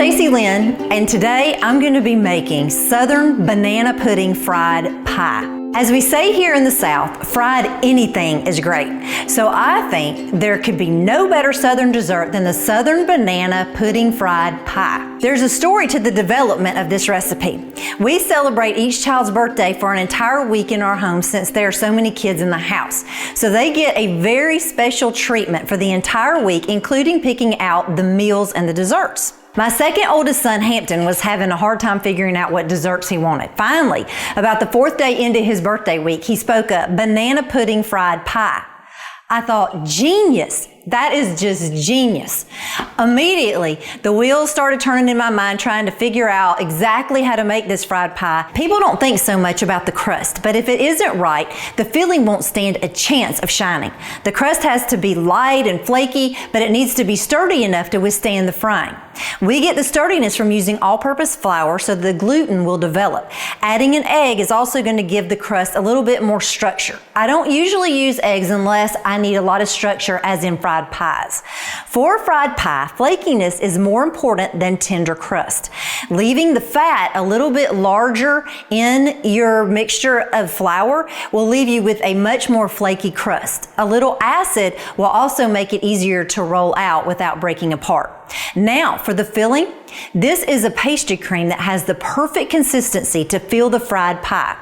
Stacy and today I'm going to be making Southern banana pudding fried pie. As we say here in the South, fried anything is great. So I think there could be no better Southern dessert than the Southern banana pudding fried pie. There's a story to the development of this recipe. We celebrate each child's birthday for an entire week in our home since there are so many kids in the house. So they get a very special treatment for the entire week, including picking out the meals and the desserts. My second oldest son, Hampton, was having a hard time figuring out what desserts he wanted. Finally, about the fourth day into his birthday week, he spoke up, banana pudding fried pie. I thought, genius. That is just genius. Immediately, the wheels started turning in my mind trying to figure out exactly how to make this fried pie. People don't think so much about the crust, but if it isn't right, the filling won't stand a chance of shining. The crust has to be light and flaky, but it needs to be sturdy enough to withstand the frying. We get the sturdiness from using all-purpose flour so the gluten will develop. Adding an egg is also going to give the crust a little bit more structure. I don't usually use eggs unless I need a lot of structure, as in fried pies. For fried pie, flakiness is more important than tender crust. Leaving the fat a little bit larger in your mixture of flour will leave you with a much more flaky crust. A little acid will also make it easier to roll out without breaking apart. Now for the filling, this is a pastry cream that has the perfect consistency to fill the fried pie.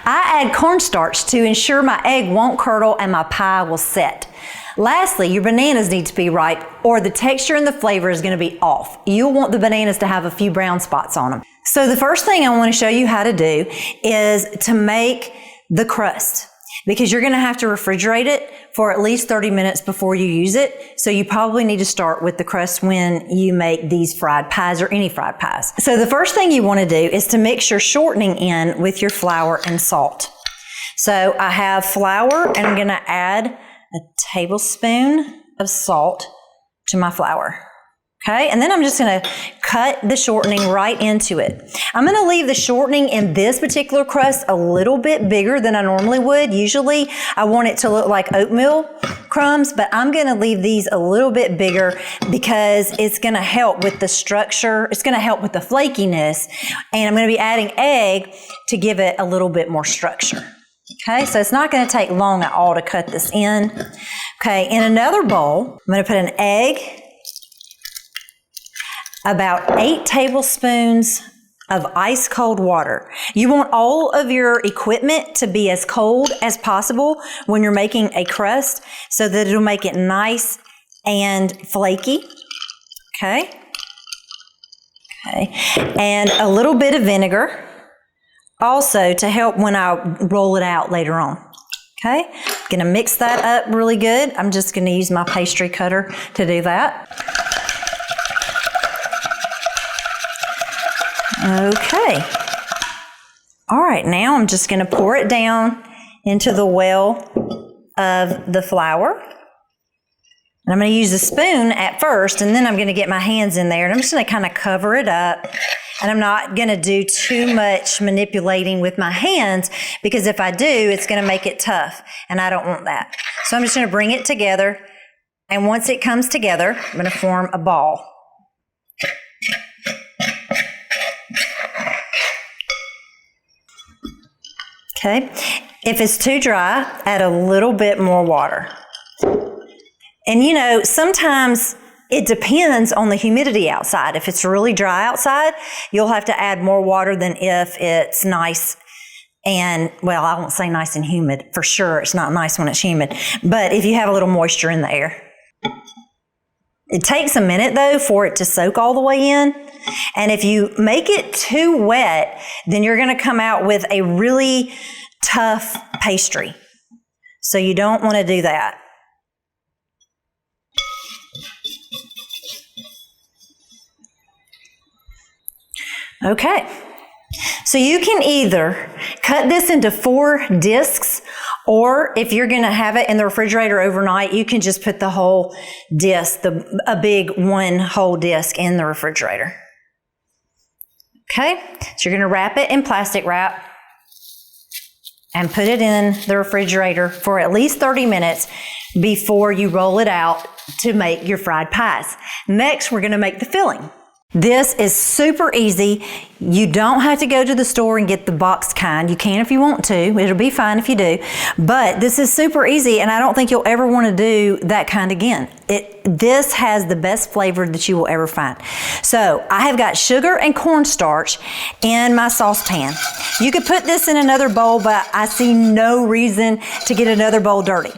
I add cornstarch to ensure my egg won't curdle and my pie will set. Lastly, your bananas need to be ripe or the texture and the flavor is going to be off. You'll want the bananas to have a few brown spots on them. So the first thing I want to show you how to do is to make the crust, because you're going to have to refrigerate it for at least 30 minutes before you use it. So you probably need to start with the crust when you make these fried pies or any fried pies. So the first thing you want to do is to mix your shortening in with your flour and salt. So I have flour and I'm going to add a tablespoon of salt to my flour. Okay, and then I'm just going to cut the shortening right into it. I'm going to leave the shortening in this particular crust a little bit bigger than I normally would. Usually I want it to look like oatmeal crumbs, but I'm going to leave these a little bit bigger because it's going to help with the structure. It's going to help with the flakiness, and I'm going to be adding egg to give it a little bit more structure. Okay, so it's not going to take long at all to cut this in. Okay, in another bowl, I'm going to put an egg, about 8 tablespoons of ice cold water. You want all of your equipment to be as cold as possible when you're making a crust so that it'll make it nice and flaky. Okay. Okay. And a little bit of vinegar also to help when I roll it out later on. Okay. Gonna mix that up really good. I'm just gonna use my pastry cutter to do that. Okay. All right, now I'm just going to pour it down into the well of the flour. And I'm going to use a spoon at first, and then I'm going to get my hands in there, and I'm just going to kind of cover it up. And I'm not going to do too much manipulating with my hands, because if I do, it's going to make it tough, and I don't want that. So I'm just going to bring it together, and once it comes together, I'm going to form a ball. Okay, if it's too dry, add a little bit more water. And you know, sometimes it depends on the humidity outside. If it's really dry outside, you'll have to add more water than if it's nice and, well, I won't say nice and humid. For sure, it's not nice when it's humid. But if you have a little moisture in the air. It takes a minute, though, for it to soak all the way in. And if you make it too wet, then you're going to come out with a really tough pastry. So you don't want to do that. Okay. So you can either cut this into 4 discs, or if you're going to have it in the refrigerator overnight, you can just put the whole disc, a big one whole disc in the refrigerator. Okay, so you're going to wrap it in plastic wrap and put it in the refrigerator for at least 30 minutes before you roll it out to make your fried pies. Next, we're going to make the filling. This is super easy. You don't have to go to the store and get the boxed kind. You can if you want to. It'll be fine if you do. But this is super easy, and I don't think you'll ever want to do that kind again. This has the best flavor that you will ever find. So I have got sugar and cornstarch in my saucepan. You could put this in another bowl, but I see no reason to get another bowl dirty.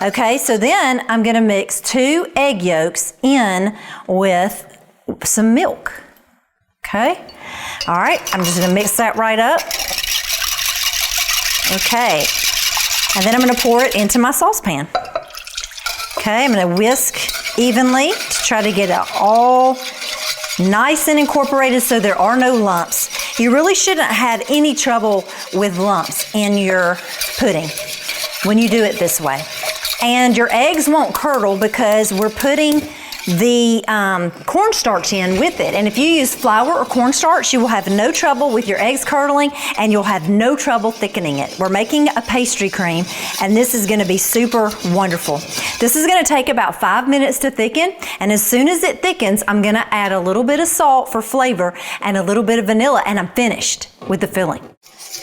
Okay, so then I'm going to mix 2 egg yolks in with some milk. Okay, all right, I'm just going to mix that right up. Okay, and then I'm going to pour it into my saucepan. Okay, I'm going to whisk evenly to try to get it all nice and incorporated so there are no lumps. You really shouldn't have any trouble with lumps in your pudding when you do it this way. And your eggs won't curdle because we're putting the cornstarch in with it. And if you use flour or cornstarch, you will have no trouble with your eggs curdling, and you'll have no trouble thickening it. We're making a pastry cream, and this is going to be super wonderful. This is going to take about 5 minutes to thicken, and as soon as it thickens, I'm going to add a little bit of salt for flavor and a little bit of vanilla, and I'm finished with the filling.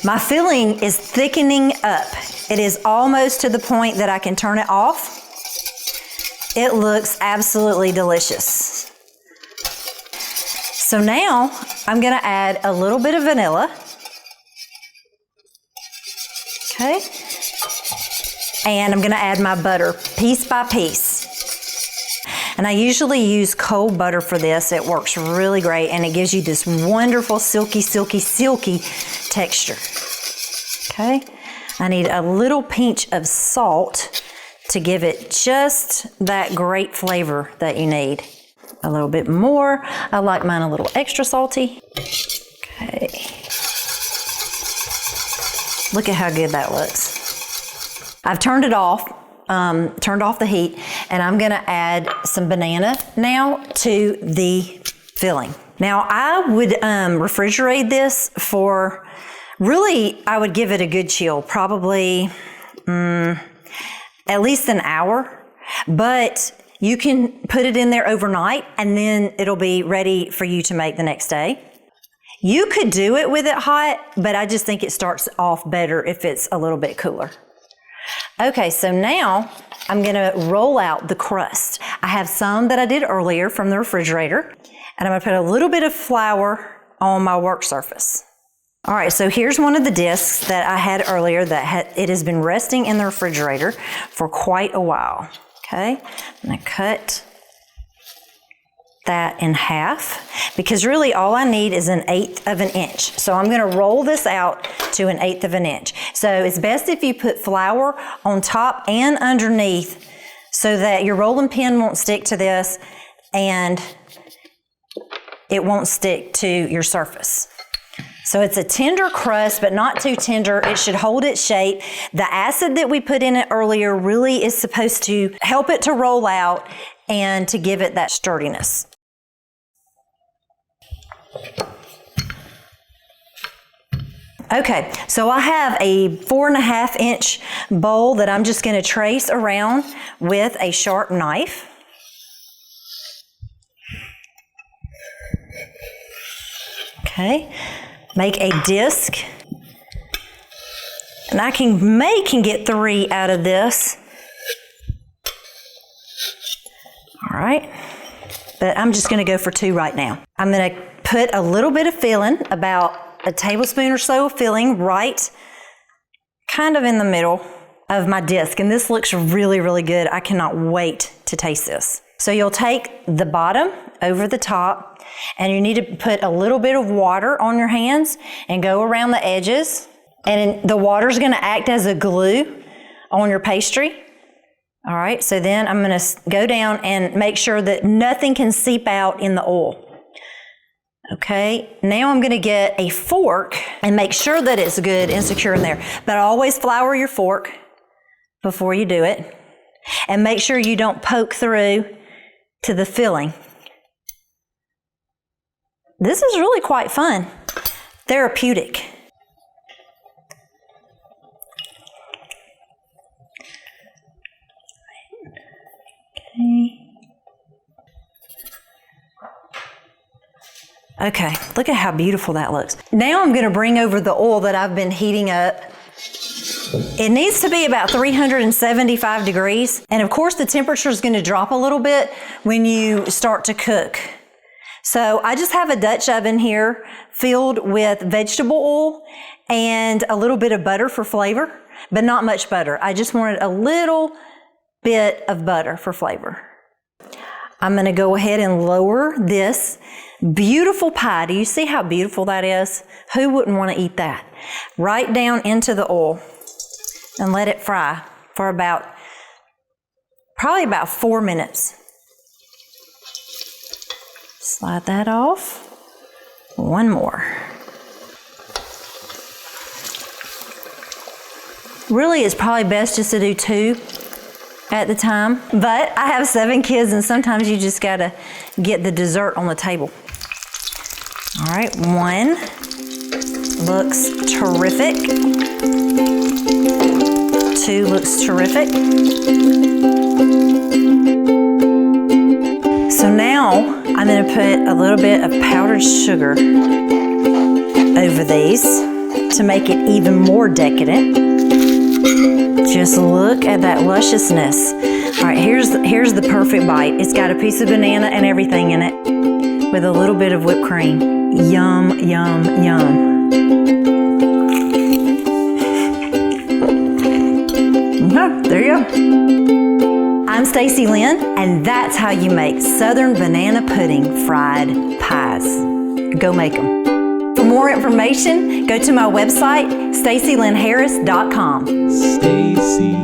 My filling is thickening up. It is almost to the point that I can turn it off. It looks absolutely delicious. So now I'm going to add a little bit of vanilla. Okay. And I'm going to add my butter piece by piece. And I usually use cold butter for this. It works really great, and it gives you this wonderful silky, silky, silky texture. Okay. I need a little pinch of salt to give it just that great flavor that you need. A little bit more. I like mine a little extra salty. Okay. Look at how good that looks. I've turned it off, turned off the heat, and I'm gonna add some banana now to the filling. Now I would refrigerate this for, really, I would give it a good chill, probably at least an hour, but you can put it in there overnight and then it'll be ready for you to make the next day. You could do it with it hot, but I just think it starts off better if it's a little bit cooler. Okay, so now I'm gonna roll out the crust. I have some that I did earlier from the refrigerator, and I'm gonna put a little bit of flour on my work surface. All right, so here's one of the discs that I had earlier that it has been resting in the refrigerator for quite a while. Okay, I'm gonna cut that in half because really all I need is 1/8 of an inch. So I'm gonna roll this out to 1/8 of an inch. So it's best if you put flour on top and underneath so that your rolling pin won't stick to this and it won't stick to your surface. So it's a tender crust, but not too tender. It should hold its shape. The acid that we put in it earlier really is supposed to help it to roll out and to give it that sturdiness. Okay, so I have a 4.5 inch bowl that I'm just going to trace around with a sharp knife. Okay. Make a disc, and I can get 3 out of this. All right, but I'm just going to go for 2 right now. I'm going to put a little bit of filling, about a tablespoon or so of filling, right kind of in the middle of my disc, and this looks really, really good. I cannot wait to taste this. So you'll take the bottom over the top, and you need to put a little bit of water on your hands and go around the edges. And the water's going to act as a glue on your pastry. All right, so then I'm going to go down and make sure that nothing can seep out in the oil. Okay, now I'm going to get a fork and make sure that it's good and secure in there. But always flour your fork before you do it. And make sure you don't poke through to the filling. This is really quite fun. Therapeutic. Okay. Okay, look at how beautiful that looks. Now I'm gonna bring over the oil that I've been heating up. It needs to be about 375 degrees. And of course the temperature is gonna drop a little bit when you start to cook. So I just have a Dutch oven here filled with vegetable oil and a little bit of butter for flavor, but not much butter. I just wanted a little bit of butter for flavor. I'm gonna go ahead and lower this beautiful pie. Do you see how beautiful that is? Who wouldn't wanna eat that? Right down into the oil and let it fry for probably about 4 minutes. Slide that off. One more. Really, it's probably best just to do 2 at the time, but I have 7 kids and sometimes you just gotta get the dessert on the table. All right, 1 looks terrific. 2 looks terrific. So now I'm gonna put a little bit of powdered sugar over these to make it even more decadent. Just look at that lusciousness. All right, here's the perfect bite. It's got a piece of banana and everything in it with a little bit of whipped cream. Yum, yum, yum. Okay, there you go. I'm Stacy Lynn, and that's how you make Southern banana pudding fried pies. Go make them. For more information, go to my website, stacylynnharris.com. Stacy